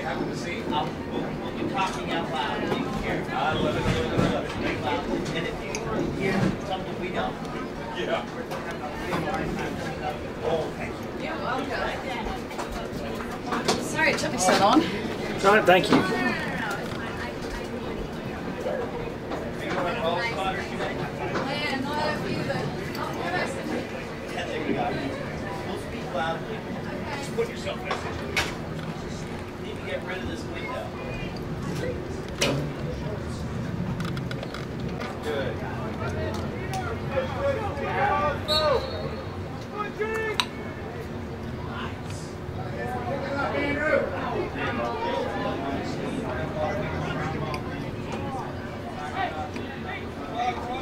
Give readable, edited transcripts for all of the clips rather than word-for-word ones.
happen to see? We'll be talking out loud. You can hear it. I love it, I love it, I love it. Very loud. And if you hear something we don't, Yeah. oh, thank you. You're welcome. Sorry it took me so long. All right, thank you. We'll speak loudly. Just put yourself in a situation. You need to get rid of this window. Good.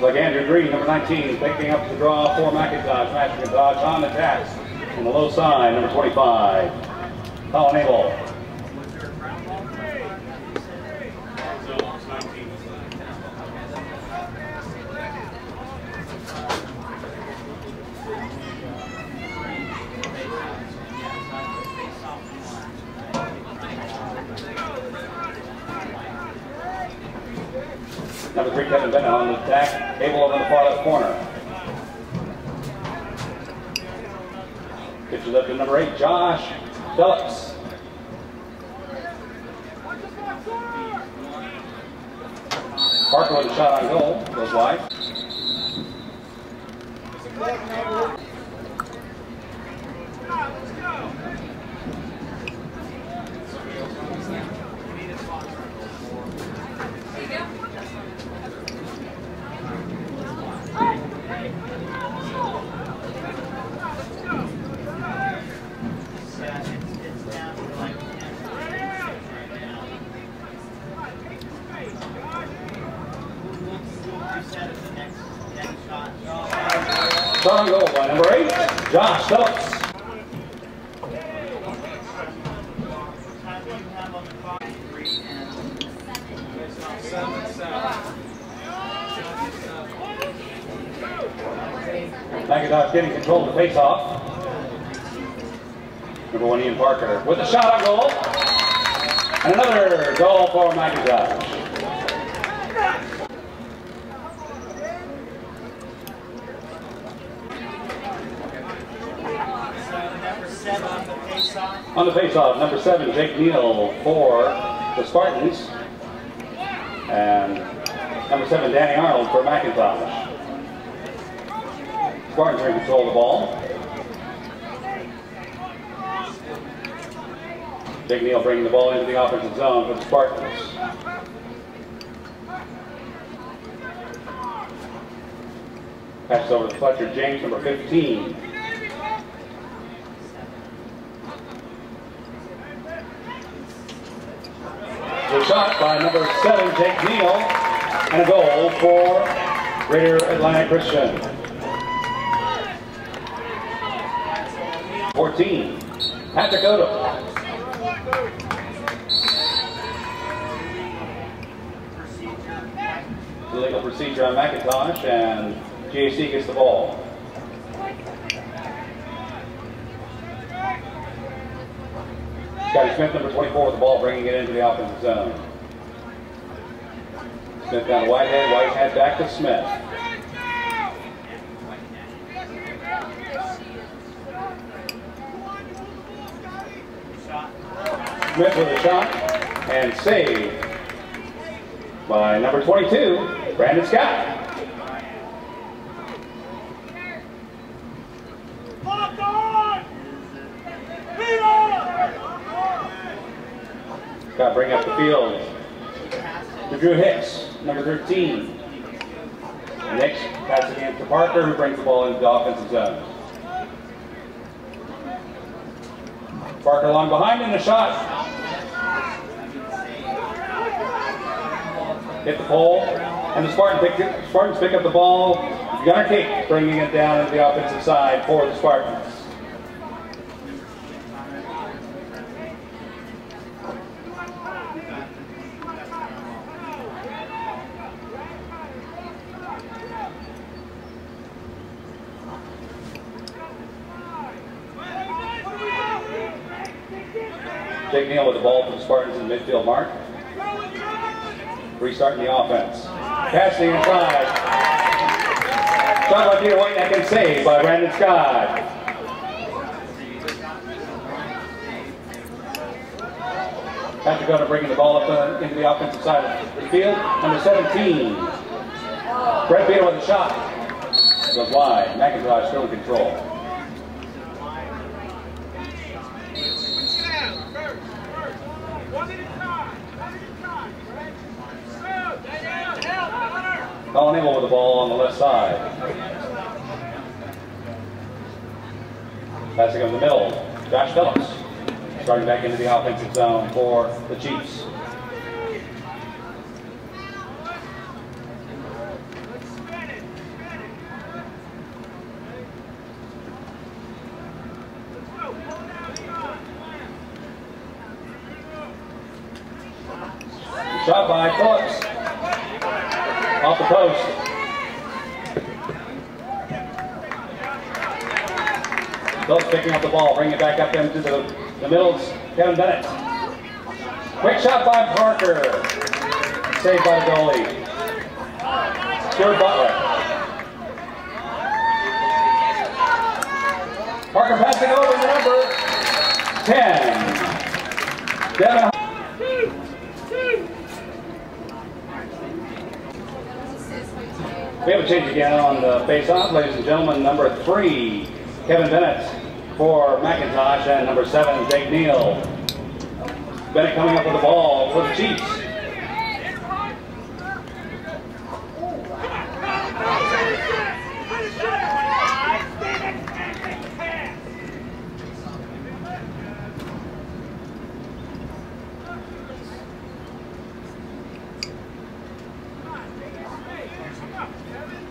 Like Andrew Green, number 19, picking up the draw for McIntosh. McIntosh on the tax on the low side, number 25, Colin Abel. Number 3, Kevin Bennett on the attack. Abel over in the far left corner. Pitches up to number 8, Josh Phillips. Parker with a shot on goal. Goes wide. Shot on goal by number 8, Josh Phillips. McIntosh getting control of the face-off. Number 1, Ian Parker with a shot on goal. And another goal for McIntosh. On the face-off, number 7, Jake Neal for the Spartans. And number 7, Danny Arnold for McIntosh. Spartans are in control of the ball. Jake Neal bringing the ball into the offensive zone for the Spartans. Passes over to Fletcher James, number 15. The shot by number 7, Jake Neal, and a goal for Greater Atlanta Christian. 14, Patrick Odom. Illegal procedure on McIntosh, and GAC gets the ball. Scotty Smith, number 24, with the ball, bringing it into the offensive zone. Smith down to Whitehead. Whitehead back to Smith. Smith with a shot and saved by number 22, Brandon Scott. Scott bring up the field to Drew Hicks, number 13. Hicks passing it to Parker, who brings the ball into the offensive zone. Parker along behind in the shot. Hit the pole, and the Spartans pick up the ball. Gunnar Cake bringing it down into the offensive side for the Spartans. Jake Neal with the ball for the Spartans in the midfield mark. Restarting the offense. Passing inside. Shot by Peter Whiteneck and saved by Brandon Scott. Patrick Gunner bringing the ball up into the offensive side of the field. Number 17. Brett Peter with a shot. Goes wide. McIntosh still in control. Colin Abel with the ball on the left side. Passing up the middle. Josh Phillips starting back into the offensive zone for the Chiefs. Shot by Phillips. Off the post. Phillips picking up the ball, bringing it back up into the middle. Kevin Bennett. Quick shot by Parker. Saved by the goalie. Stuart Butler. Parker passing over to number 10. Devin. We have a change again on the face-off, ladies and gentlemen. Number 3, Kevin Bennett for McIntosh, and number 7, Jake Neal. Bennett coming up with the ball for the Chiefs.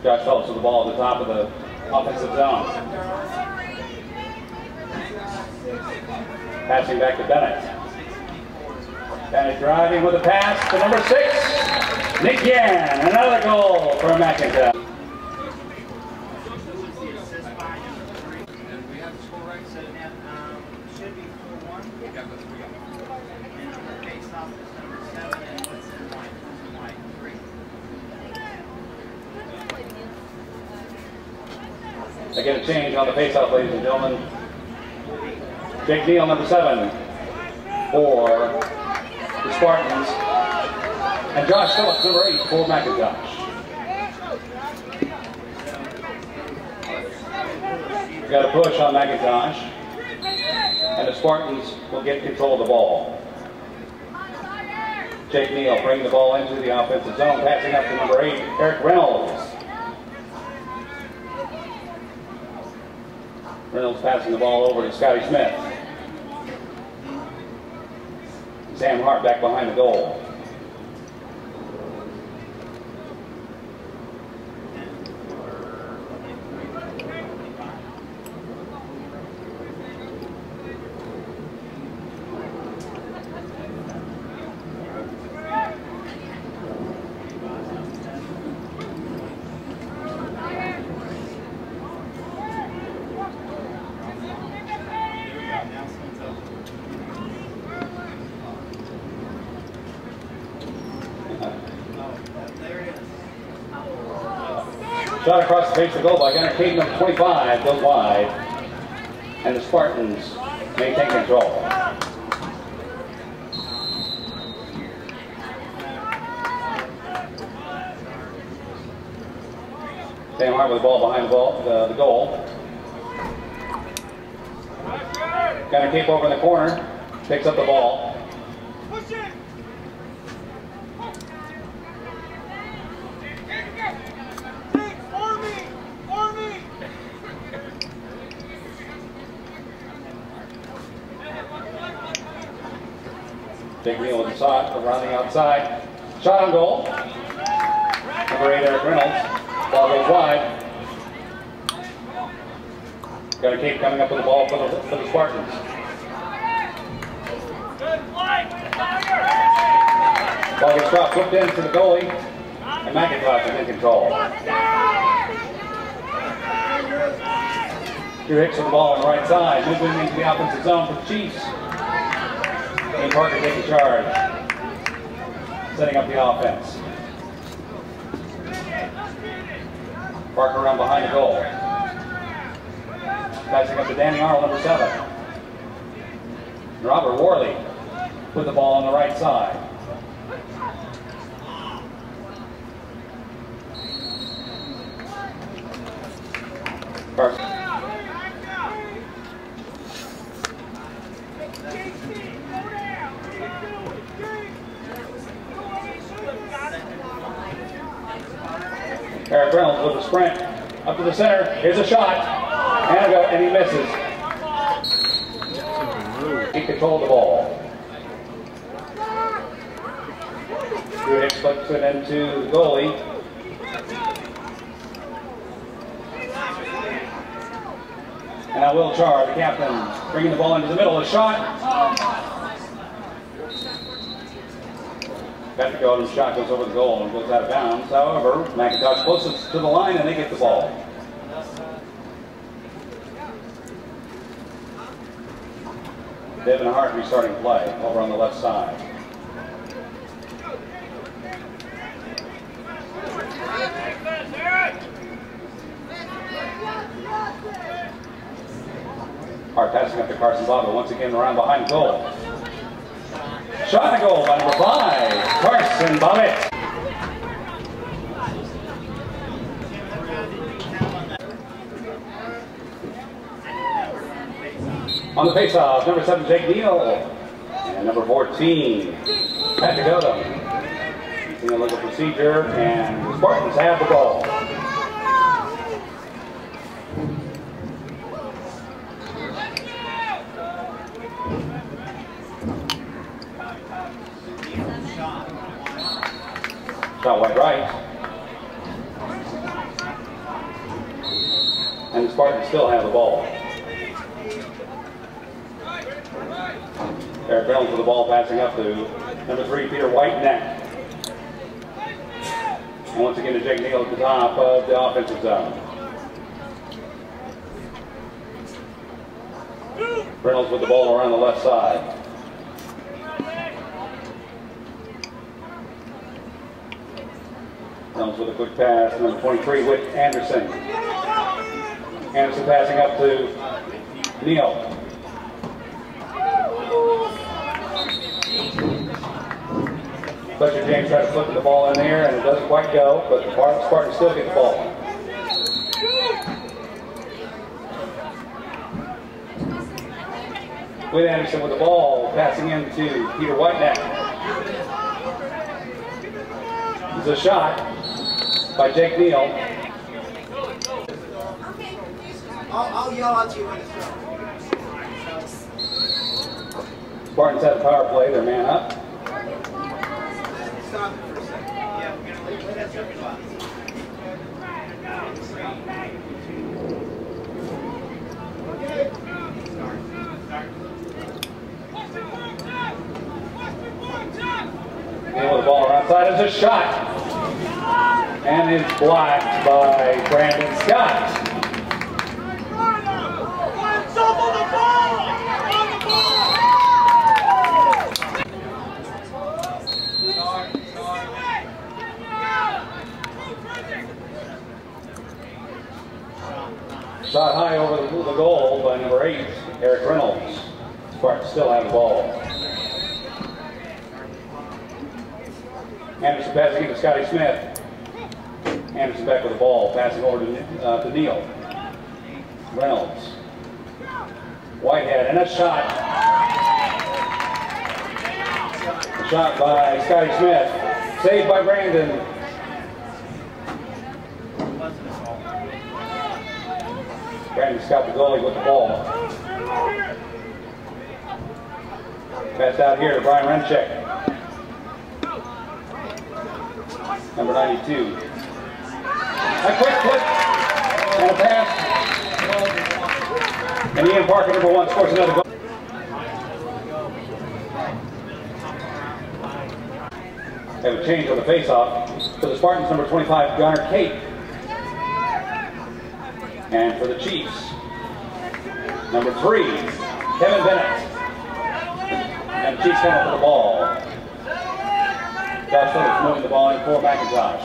Josh Phillips with the ball at the top of the offensive zone. Passing back to Bennett. Bennett driving with a pass to number 6, Nick Yan. Another goal for McIntosh. They get a change on the faceoff, ladies and gentlemen. Jake Neal, number 7, for the Spartans. And Josh Phillips, number 8, for McIntosh. We've got a push on McIntosh. And the Spartans will get control of the ball. Jake Neal bringing the ball into the offensive zone, passing up to number 8, Eric Reynolds. Reynolds passing the ball over to Scotty Smith. Sam Hart back behind the goal. Shot across the face of the goal by Gunnar Caden, number 25, goes wide. And the Spartans maintain control. Sam Hart with the ball behind the goal. Gunnar Cape over in the corner, picks up the ball. Big Neal with the shot around the outside. Shot on goal. Number 8, Eric Reynolds. Ball goes wide. Got a Cape coming up with the ball for the Spartans. Ball gets dropped, flipped in to the goalie, and McIntosh is in control. Drew Hicks with the ball on the right side, moving into the offensive zone for the Chiefs. Ian Parker taking charge, setting up the offense. Parker around behind the goal. Passing up to Danny Arnold, number 7. Robert Worley with the ball on the right side. Carson. Eric Reynolds with a sprint up to the center. Here's a shot, and he misses. He controlled the ball. Drew Hicks flips it into the goalie. And now Will Char, the captain, bringing the ball into the middle. A shot. Patrick Odom's shot goes over the goal and goes out of bounds. However, McIntosh closest to the line and they get the ball. Devin Hart restarting play over on the left side. Hart passing up to Carson Bobbitt once again around behind goal. Shot and a goal by number 5, Carson Bobbitt. On the faceoff, number 7, Jake Neal. And number 14, Patrick Odom. Taking a look at procedure, and the Spartans have the ball. Shot wide right. And the Spartans still have the ball. Eric Reynolds with the ball passing up to number 3, Peter Whiteneck. And once again to Jake Neal at the top of the offensive zone. Reynolds with the ball around the left side. Reynolds with a quick pass, number 23, Whit Anderson. Anderson passing up to Neal. Fletcher James tried to flip the ball in there, and it doesn't quite go, but the Spartans still get the ball. Whit Anderson with the ball, passing into Peter Whiteneck. It's a shot by Jake Neal. I'll yell at you when it's done. Spartans have the power play, they're man up. Stop it for a second. Yeah, we're going to leave that up spot. And with the ball around side, it's a shot. And it's blocked by Brandon Scott. Shot high over the goal by number 8, Eric Reynolds. Spartans still have the ball. Anderson passing into Scotty Smith. Anderson back with the ball, passing over to Neal. Reynolds. Whitehead, and a shot. A shot by Scotty Smith. Saved by Brandon. Brandon Scott, the goalie, with the ball. Pass out here to Brian Renchek. Number 92. A quick flip and a pass. And Ian Parker, number 1, scores another goal. They have a change on the face-off for the Spartans, number 25, Gunnar Cape. And for the Chiefs, number 3, Kevin Bennett. And Chiefs coming up with the ball. Josh Phillips moving the ball in for McIntosh.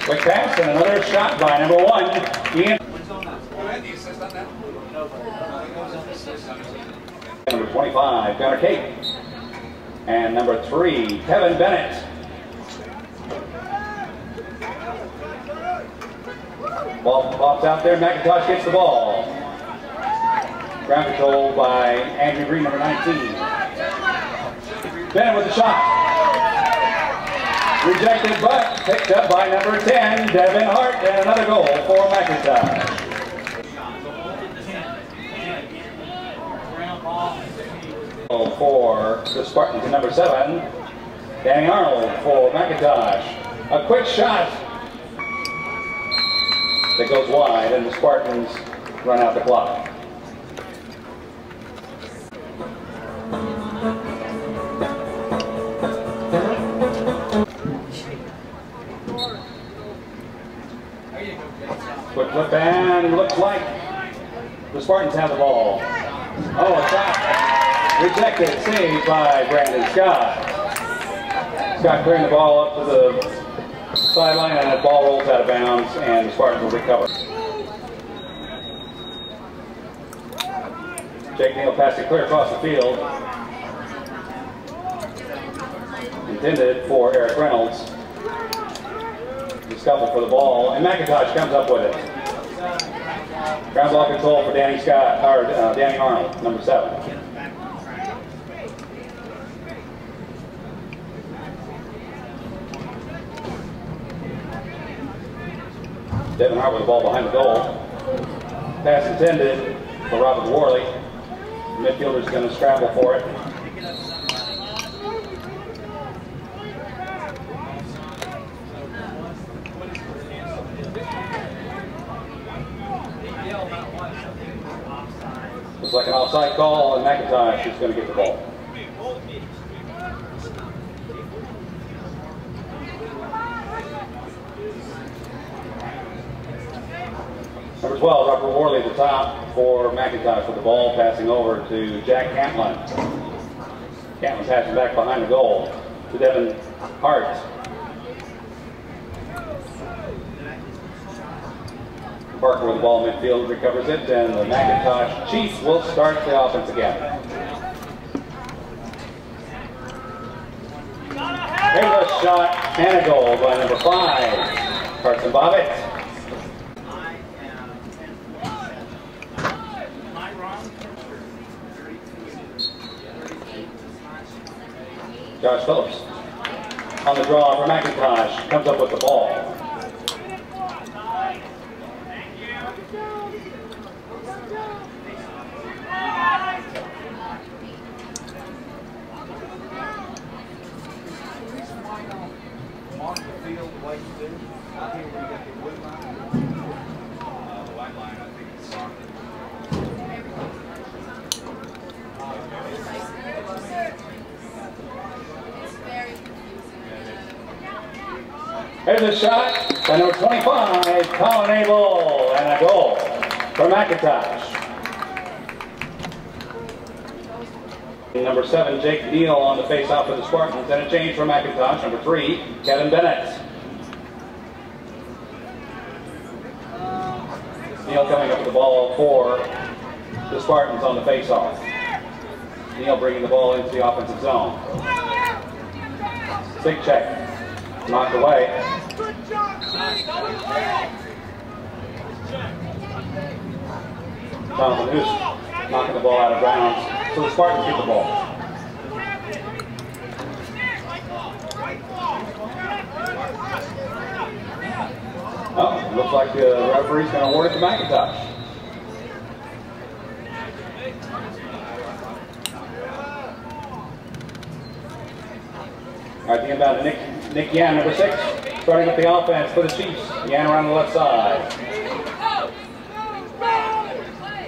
Quick pass and another shot by number 1, Ian. Number 25, Gunnar Kate. And number 3, Kevin Bennett. Ball pops out there, McIntosh gets the ball. Ground control by Andrew Green, number 19. Bennett with the shot. Rejected, but picked up by number 10, Devin Hart, and another goal for McIntosh. For the Spartans, and number 7, Danny Arnold for McIntosh. A quick shot that goes wide, and the Spartans run out the clock. Quick flip, and looks like the Spartans have the ball. Oh, a shot. Rejected, saved by Brandon Scott. Scott clearing the ball up to the sideline, and the ball rolls out of bounds, and the Spartans will recover. Jake Neal passed it clear across the field. Intended for Eric Reynolds. The scuffle for the ball, and McIntosh comes up with it. Ground ball control for Danny Arnold, number 7. Devin Hart with the ball behind the goal. Pass intended for Robert Worley. The midfielder's going to scramble for it. Looks like an offside call, and McIntosh is going to get the ball. Number 12, Robert Worley at the top for McIntosh with the ball, passing over to Jack Cantlin. Cantlin passing back behind the goal to Devin Hart. Parker with the ball in midfield, recovers it, and the McIntosh Chiefs will start the offense again. There's a shot and a goal by number 5, Carson Bobbitt. Josh Phillips on the draw for McIntosh, comes up with the ball. There's a shot by number 25, Colin Abel, and a goal for McIntosh. Number 7, Jake Neal on the face-off for the Spartans, and a change for McIntosh. Number 3, Kevin Bennett. Neal coming up with the ball for the Spartans on the face-off. Neal bringing the ball into the offensive zone. Big check, knocked away. Jonathan Hoos knocking the ball out of bounds, so the Spartans get the ball. Oh, looks like the referee's going to award it to McIntosh. All right, the inbound to Nick Yan, number 6, starting up the offense for the Chiefs. Yan around the left side.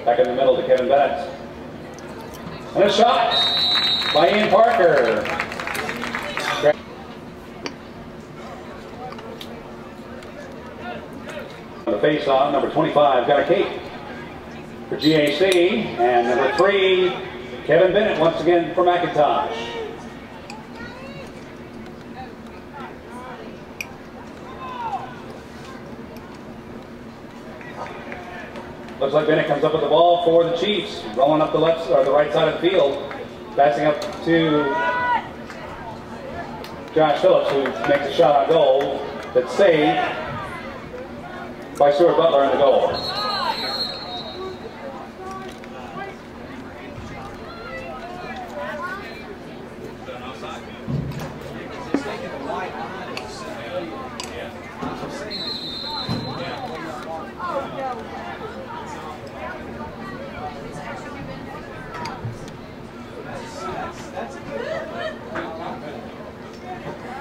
Back in the middle to Kevin Bennett. And a shot by Ian Parker. On the face-off, number 25, Gunnar Kate for GAC. And number 3, Kevin Bennett once again for McIntosh. Looks like Bennett comes up with the ball for the Chiefs, rolling up the left or the right side of the field, passing up to Josh Phillips, who makes a shot on goal that's saved by Stuart Butler in the goal.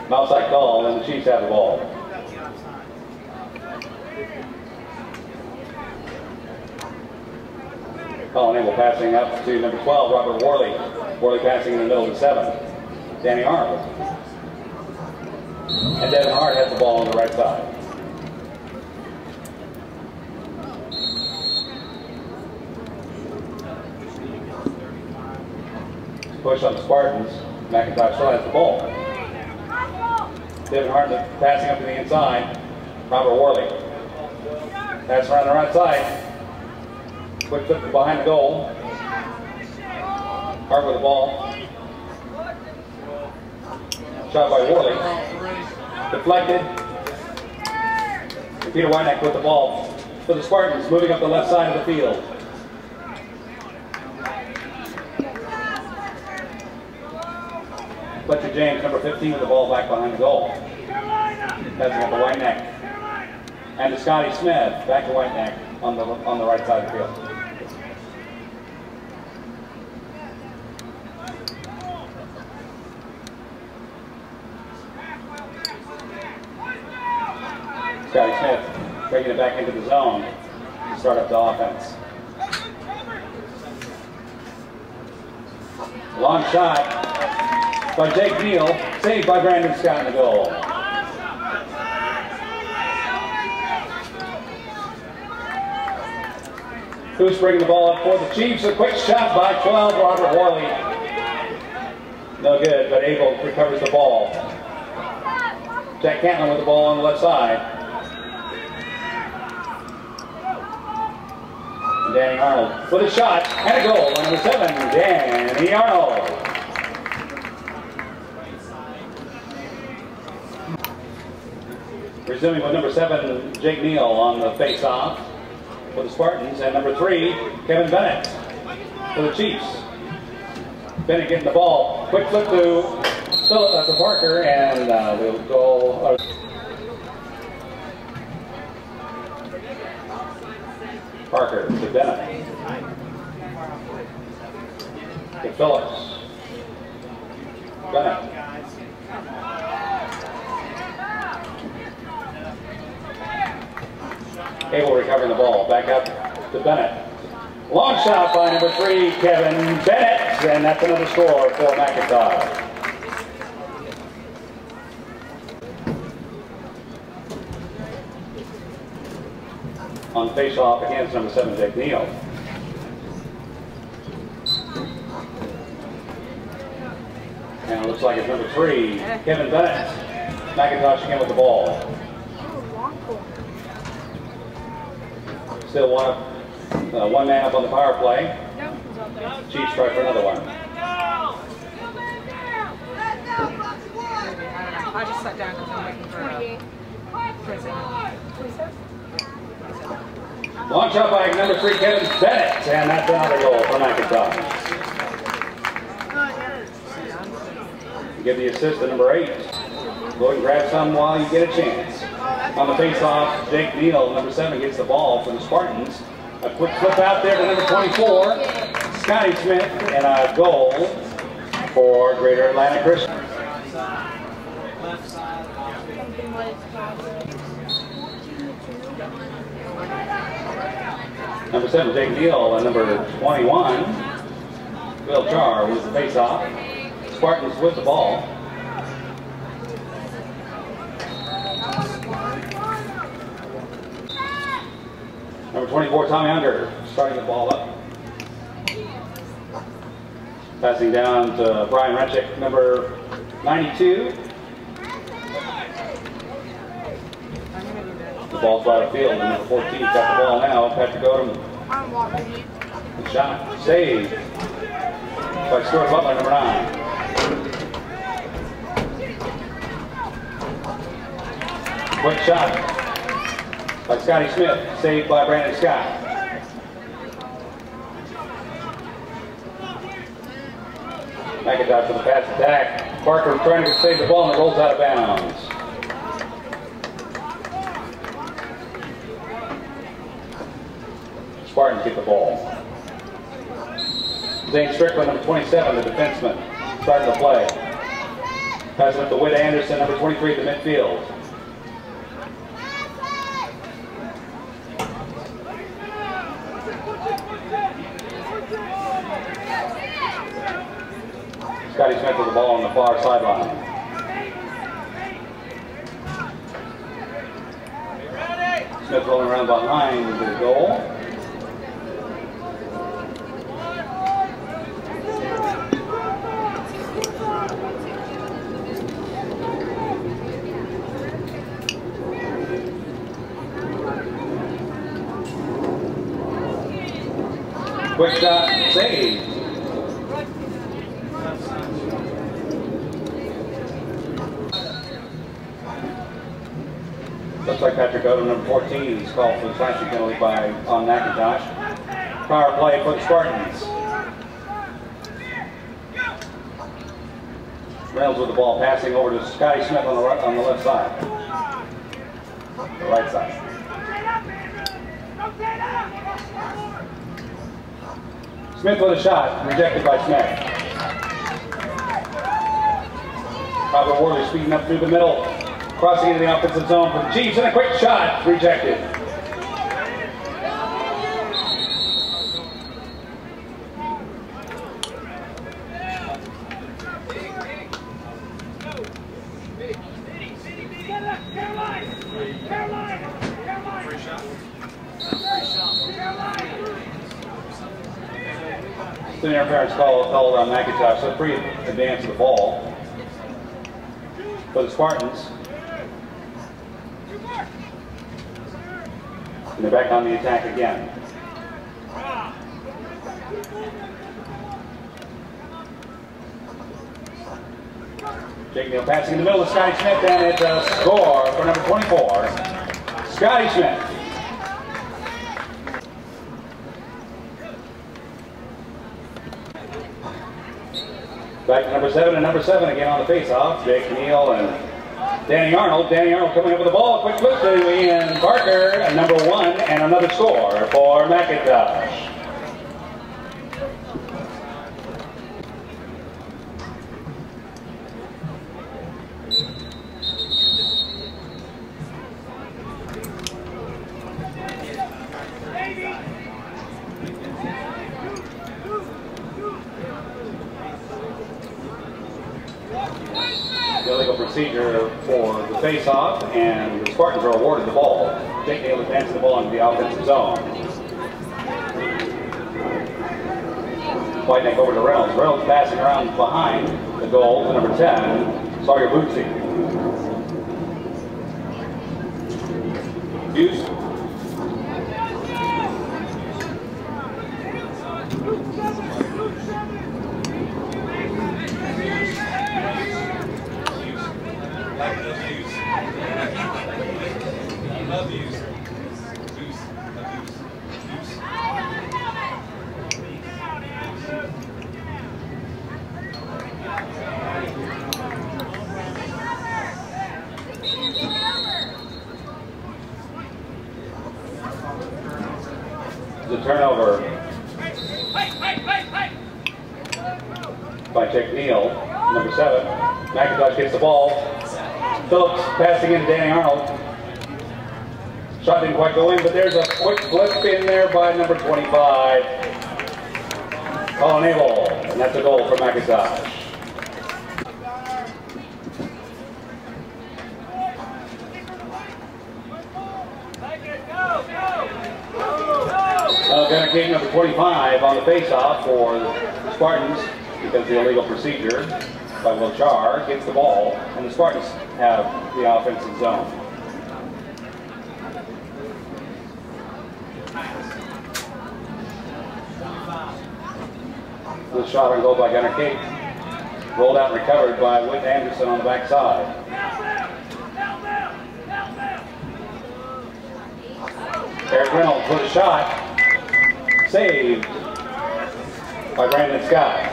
Outside call, and the Chiefs have the ball. Colin Abel passing up to number 12, Robert Worley. Worley passing in the middle of the 7. Danny Arnold. And Devin Hart has the ball on the right side. Push on the Spartans. McIntosh still has the ball. Devin Hart passing up to the inside. Robert Worley. Pass around the right side. Quick flip behind the goal. Hart with the ball. Shot by Worley. Deflected. And Peter Wynack with the ball for the Spartans, moving up the left side of the field. Fletcher James, number 15, with the ball back behind the goal. Passing up to Wynack. And to Scotty Smith, back to Wynack on the right side of the field. Scotty Smith bringing it back into the zone to start up the offense. Long shot by Jake Neal, saved by Brandon Scott in the goal. Who's bringing the ball up for the Chiefs? A quick shot by 12, Robert Worley. No good, but Abel recovers the ball. Jack Cantlin with the ball on the left side. And Danny Arnold with a shot and a goal by number 7, Danny Arnold. Resuming with number 7, Jake Neal on the face-off for the Spartans, and number 3, Kevin Bennett for the Chiefs. Bennett getting the ball. Quick flip to Parker, and we'll go. Parker to Bennett. To Phillips. Bennett. Abel recovering the ball. Back up to Bennett. Long shot by number 3, Kevin Bennett. And that's another score for McIntosh. On face-off against number 7, Jake Neal. And it looks like it's number 3, Kevin Bennett. McIntosh again with the ball. Still one man up on the power play. Chiefs try for another one. I just sat down because I'm waiting for Long shot by number 3, Kevin Bennett, and that's another goal for McIntosh. Give the assist to number 8. Go and grab some while you get a chance. On the face-off, Jake Neal, number 7, gets the ball for the Spartans. A quick flip out there to number 24, Scotty Smith, and a goal for Greater Atlanta Christian. Number 7, Jake Neal, and number 21, Will Char with the face-off. Spartans with the ball. Number 24, Tommy Unger, starting the ball up. Passing down to Brian Renchick, number 92. The ball's right of field, and number 14 got the ball now. Patrick Odom. Good shot. Saved by Stuart Butler, number 9. Quick shot by Scotty Smith. Saved by Brandon Scott. McIntosh for the pass attack. Parker trying to save the ball and it rolls out of bounds. Spartans get the ball. Zane Strickland, number 27, the defenseman, starting the play. Passing up to Whit Anderson, number 23, at the midfield. Scotty Smith with the ball on the far sideline. Smith rolling around behind the goal. Quick shot, saved. Looks like Patrick Odom, number 14, is called for the flashing penalty on McIntosh. Power play for the Spartans. Reynolds with the ball, passing over to Scotty Smith on the left side. The right side. Smith with a shot, rejected by Smith. Robert Worley speeding up through the middle, crossing into the offensive zone for the Chiefs, and a quick shot, rejected. The interference called on McIntosh, so free advance of the ball for the Spartans. And they're back on the attack again. Jake Neal passing in the middle of Scotty Smith, and it's a score for number 24, Scotty Smith. Back to number 7 and number 7 again on the face-off. Jake Neal and Danny Arnold. Danny Arnold coming up with the ball. Quick flip to Ian Parker, and number 1, and another score for McIntosh. Illegal procedure for the face-off, and the Spartans are awarded the ball. Jake Neal advances the ball into the offensive zone. Whiteneck over to Reynolds. Reynolds passing around behind the goal to number 10, Sawyer Bootsy. Hughes. The turnover by Jake Neal, number 7. McIntosh gets the ball. Phillips passing in to Danny Arnold. Shot didn't quite go in, but there's a quick flip in there by number 25, Colin Abel, and that's a goal for McIntosh. Gunnar King, number 25, on the face-off for the Spartans. because of the illegal procedure by Wilchar gets the ball, and the Spartans have the offensive zone. Good shot on goal by Gunnar Cape. Rolled out and recovered by Whit Anderson on the backside. Eric Reynolds with a shot. Saved by Brandon Scott.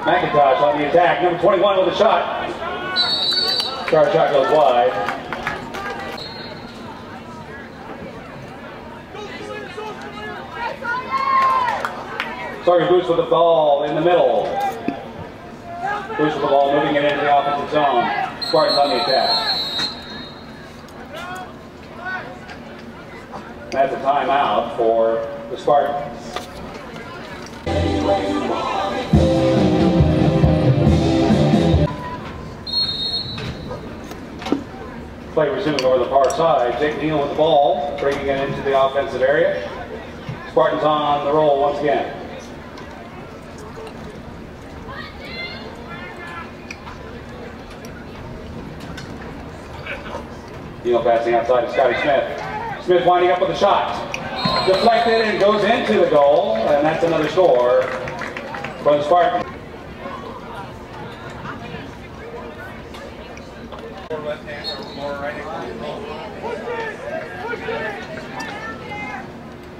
McIntosh on the attack. Number 21 with a shot. Star shot goes wide. Sorry, Boots with the ball in the middle. Boots with the ball, moving it into the offensive zone. Spartans on the attack. That's a timeout for the Spartans. Play resumed over the far side. Jake Neal with the ball, bringing it into the offensive area. Spartans on the roll once again. Neal passing outside to Scotty Smith. Smith winding up with a shot. Deflected and goes into the goal, and that's another score for the Spartans.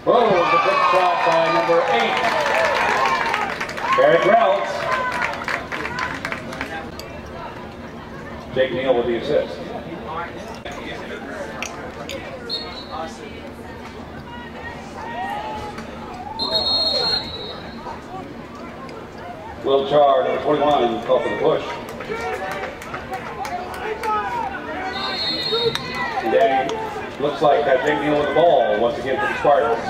Oh, the big shot by number 8, Eric Reynolds. Jake Neal with the assist. Wilchar, number 21, call for the push. And Danny looks like Jake Neal with the ball once again for the Spartans.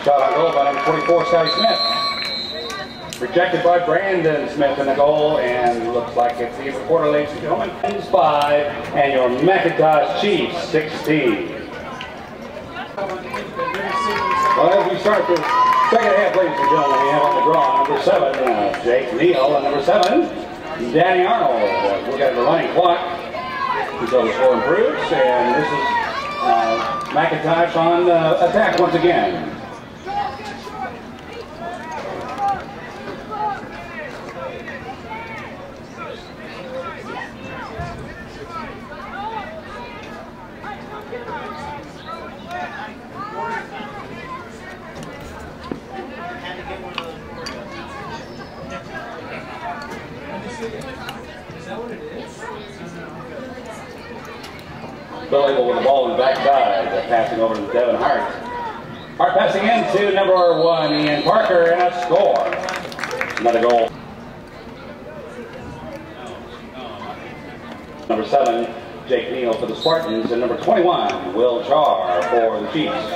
Shot on goal by number 24, Scotty Smith. Rejected by Brandon Smith in the goal, and looks like it's the quarter, ladies and gentlemen. 5, and your McIntosh Chiefs 16. Well, as we start the second half, ladies and gentlemen, we have on the draw number 7, Jake Neal, and number 7, Danny Arnold. We've got the running clock until the score improves, and this is McIntosh on attack once again. Billy with the ball on the backside, passing over to Devin Hart. Hart passing into number 1, Ian Parker, and a score. Another goal. Number 7, Jake Neal for the Spartans, and number 21, Will Char for the Chiefs.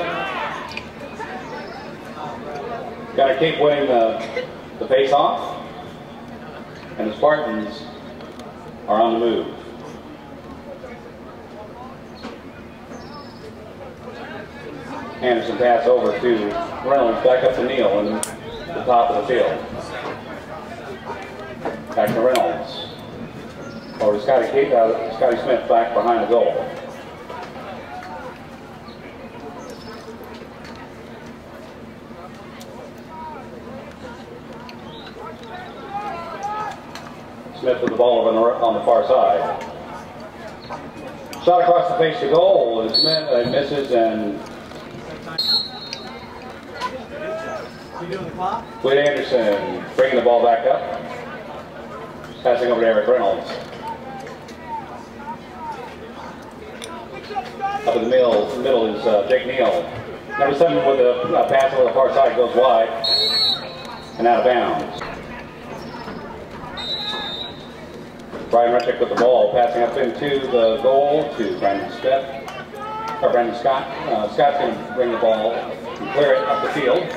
Got to keep winning the face-off, and the Spartans are on the move. Anderson pass over to Reynolds, back up to Neal in the top of the field. Back to Reynolds. Over to Scotty Smith back behind the goal. Smith with the ball over on the far side. Shot across the face to goal, and Smith misses, and Whit Anderson bringing the ball back up. Passing over to Eric Reynolds. Up in the middle is Jake Neal. Number 7 with a pass over the far side goes wide and out of bounds. Brian Retchick with the ball, passing up into the goal to Brandon Scott. Scott's going to bring the ball and clear it up the field.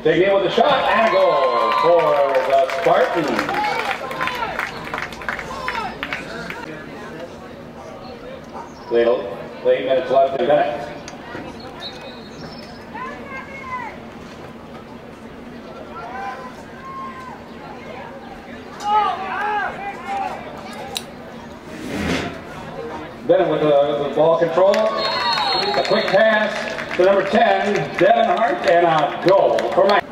Big Neil with the shot and a goal for the Spartans. Late minutes left in Bennett. Bennett with the ball control. A quick pass to number 10, Devin Hart, and a goal for Mike.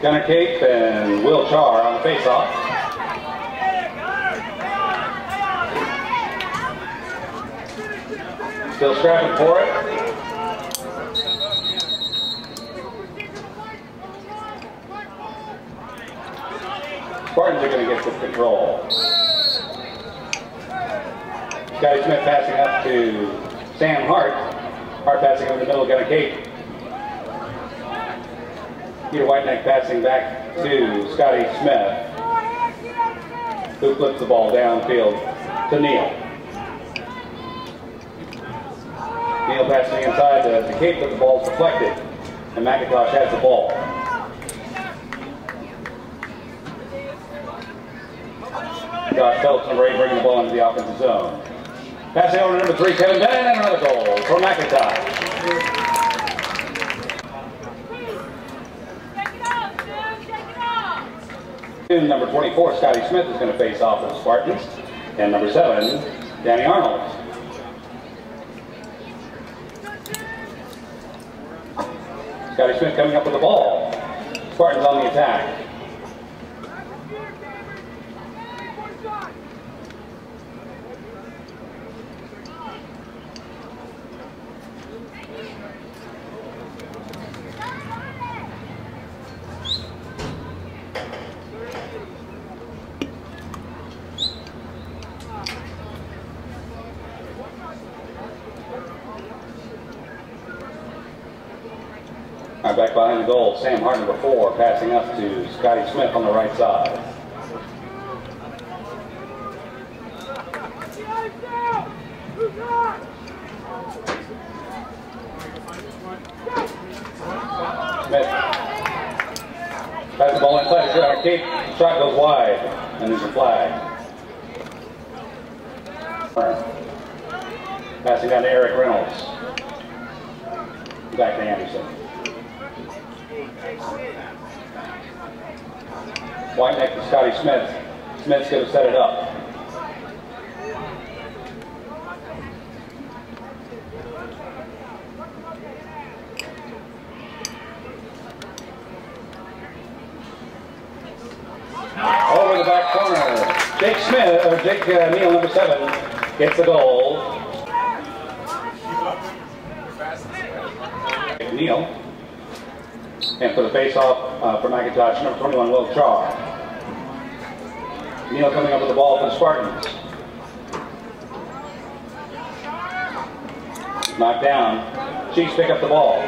Gunnar Cape and Will Char on the faceoff. Still scrapping for it. Spartans are going to get some control. Scotty Smith passing up to Sam Hart. Hart passing over the middle, Gunnar Cape. Peter Whiteneck passing back to Scotty Smith, who flips the ball downfield to Neil. Neil passing inside to Cape, but the ball's deflected, and McIntosh has the ball. Josh Phelps, number 8, bringing the ball into the offensive zone. Passing over to number 3, Kevin Bennett, and another goal for McIntosh. Number 24, Scotty Smith, is going to face off with the Spartans, and number 7, Danny Arnold. Scotty Smith coming up with the ball. Spartans on the attack. All right, back behind the goal, Sam Hart, number 4, passing up to Scotty Smith on the right side. Smith has the ball in play. Cape, shot goes wide, and there's a flag. Passing down to Eric Reynolds. Back to Anderson. Whiteneck to Scotty Smith. Smith's going to set it up. Over the back corner. Jake Neal, number 7, gets the goal. Neal. And for the face-off for McIntosh, number 21, Will Char. Neal coming up with the ball for the Spartans. Knocked down. Chiefs pick up the ball.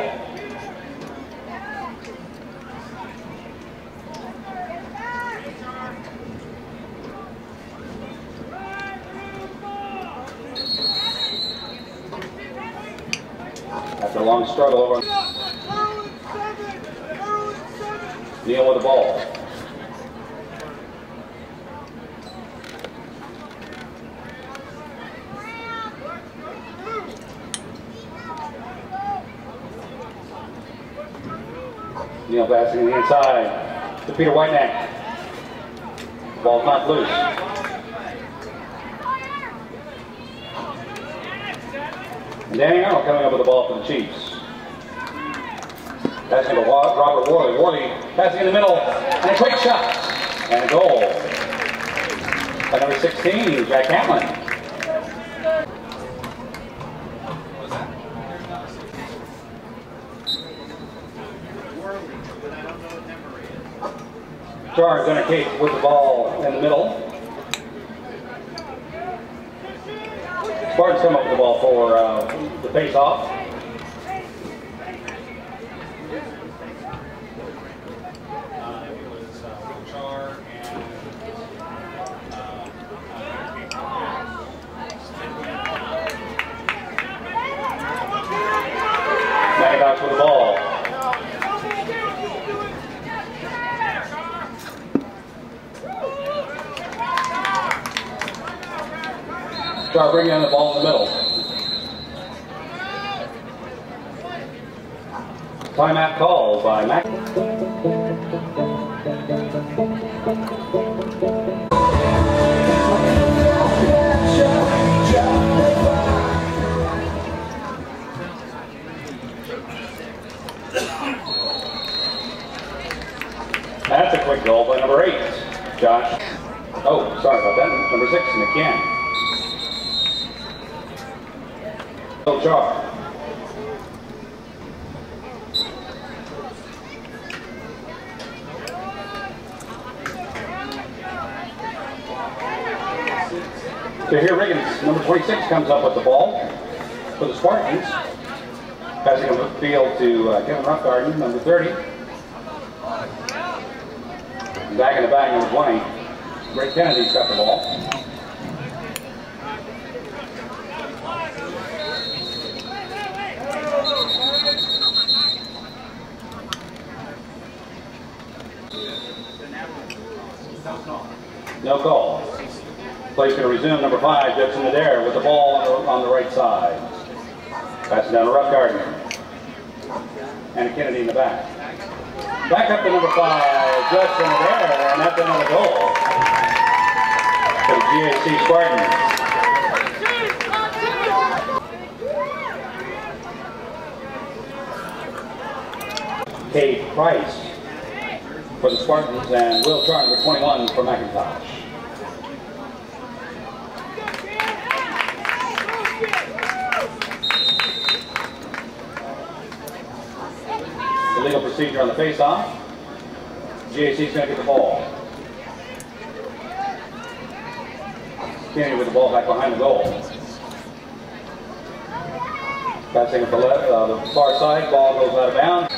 After a long struggle over. Neal with the ball. Neal passing the inside to Peter Whiteneck. Ball's not loose. And Danny Arnold coming up with the ball for the Chiefs. Passing to Robert Worley. Worley passing in the middle, and a quick shot, and a goal by number 16, Jack Hamlin. Char Gunnar Cape with the ball in the middle. Spartans come up with the ball for the face-off. with the ball. Char bringing in the ball in the middle. Timeout called by Mac. That's a quick goal by number 8, Josh. Oh, sorry about that. Number 6, McCann. Char. So here Riggins, number 26, comes up with the ball for the Spartans. Passing up the field to Kevin Roughgarden, number 30. Back in the bag, number 20. Ray Kennedy's got the ball. No call. Play's going to resume. Number 5, Judson Adair with the ball on the right side. Passing down to Roughgarden. And Kennedy in the back. Back up to number 5, Judson Adair, and that's another goal for the GAC Spartans. Cade Price for the Spartans, and Will Char, number 21 for McIntosh. Illegal procedure on the face-off. GAC is going to get the ball. Kennedy with the ball back behind the goal. Passing at the far side, ball goes out of bounds.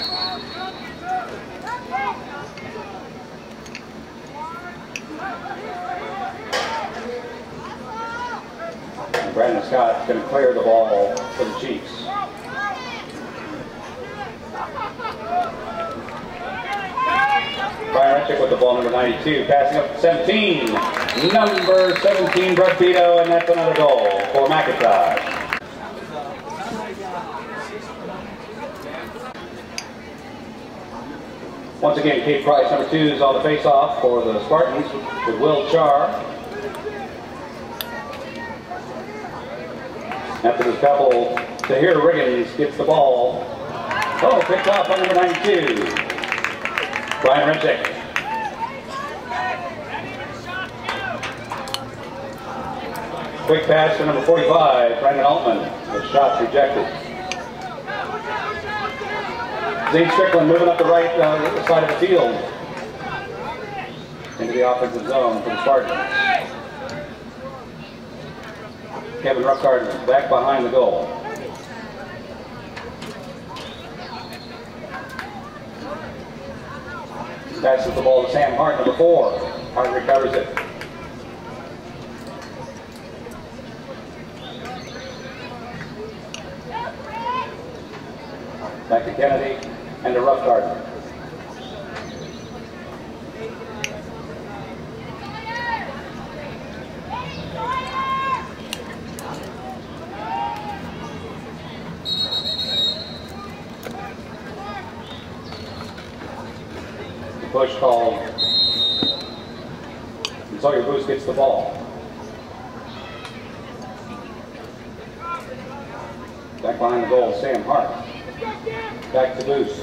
And Brandon Scott's going to clear the ball for the Chiefs. Brian Retchick with the ball, number 92, passing up to 17. Number 17, Brett Vito, and that's another goal for McIntosh. Once again, Cade Price, number 2, is on the face-off for the Spartans with Will Char. After this couple, Tahir Riggins gets the ball. Oh, picked off by number 92, Brian Retchick. Quick pass to number 45, Brendan Altman. The shot's rejected. Zane Strickland moving up the right side of the field into the offensive zone for the Spartans. Kevin Roughgarden back behind the goal. Passes the ball to Sam Hart, number 4. Hart recovers it. Back to Kennedy and to Roughgarden. The push called. And Sawyer Booth gets the ball. Back behind the goal, Sam Hart. Back to Booth.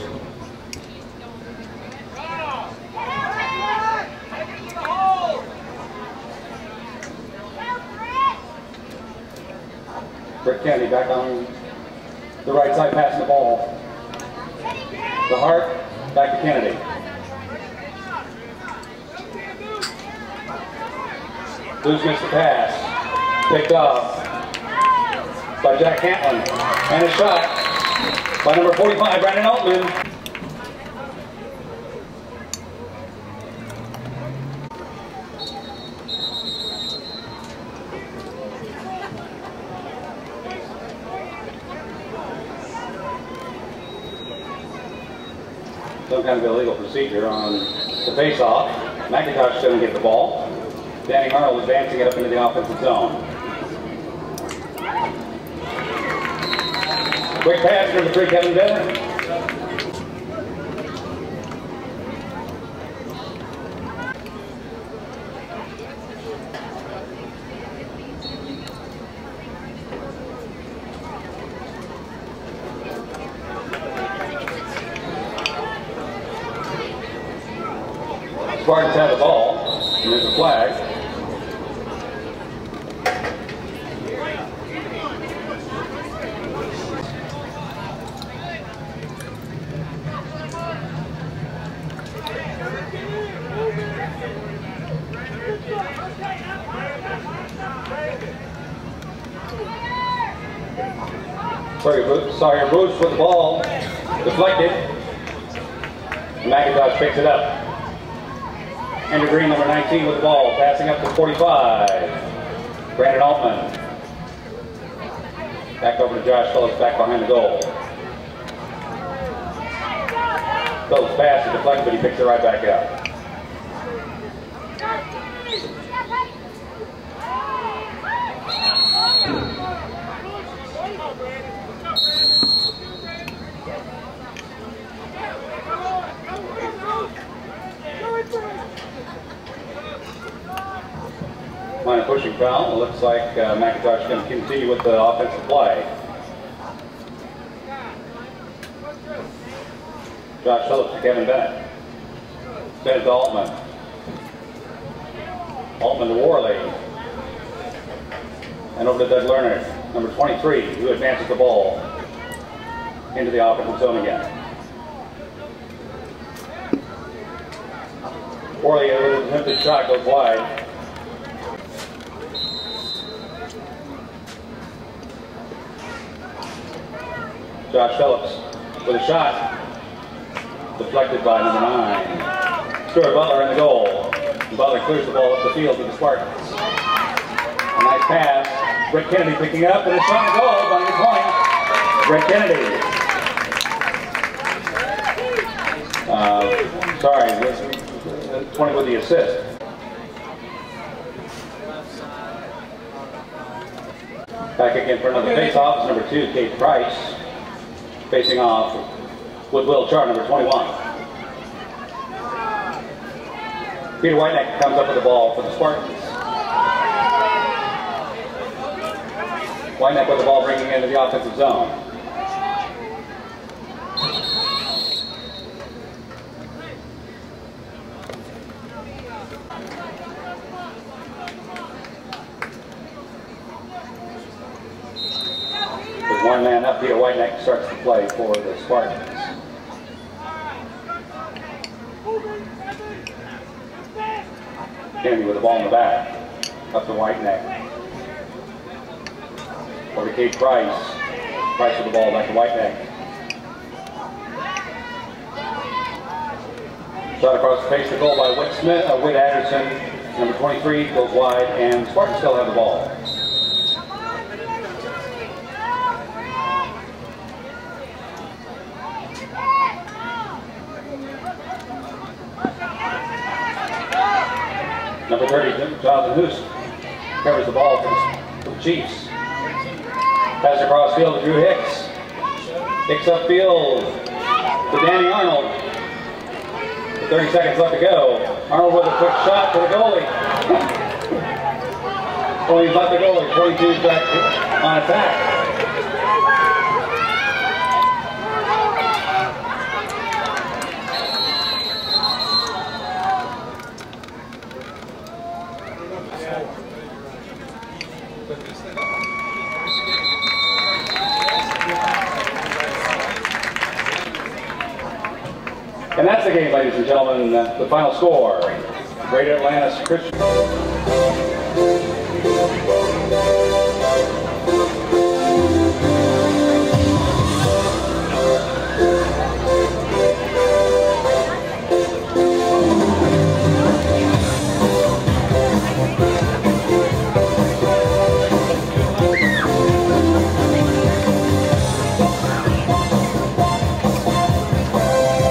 Britt Kennedy back on the right side, passing the ball. The Hart, back to Kennedy. Booth missed the pass. Picked up by Jack Hantlon. And a shot by number 45, Brandon Altman. some kind of illegal procedure on the face-off. McIntosh is going to get the ball. Danny Arnold advancing it up into the offensive zone. Quick pass number 3, Kevin Bennett. Spartans have the ball, and there's a flag. Sawyer Boots with the ball, deflected. McIntosh picks it up. Andrew Green, number 19, with the ball, passing up to 45. Brandon Altman. Back over to Josh Phillips, back behind the goal. Phillips pass is deflected, but he picks it right back up. Minor pushing foul. It looks like McIntosh is going to continue with the offensive play. Josh Phillips to Kevin Bennett. Bennett to Altman. Altman to Worley. And over to Doug Lerner, number 23, who advances the ball into the offensive zone again. Worley with an attempted shot goes wide. Josh Phillips with a shot, deflected by number 9. Stuart Butler in the goal. Butler clears the ball up the field to the Spartans. A nice pass. Brett Kennedy picking up, and a shot in the goal by the point. Brett Kennedy. Sorry, 20 with the assist. Back again for another face-off is number 2, Kate Price. Facing off with Will Char, number 21. Peter Whiteneck comes up with the ball for the Spartans. Whiteneck with the ball bringing into the offensive zone. With one man up, Peter Whiteneck starts the play for the Spartans. Kennedy with the ball in the back. Up to Whiteneck. Over to Kate Price. Price with the ball back to Whiteneck. Shot across the face of the goal by Whit Anderson. Number 23 goes wide, and Spartans still have the ball. Number 30, Jonathan Hoos covers the ball for the Chiefs. Pass across field to Drew Hicks. Hicks upfield to Danny Arnold. With 30 seconds left to go. Arnold with a quick shot to the goalie. Well, he's left the goalie. 22 back on attack. And that's the game, ladies and gentlemen. The final score. Greater Atlantis Christian.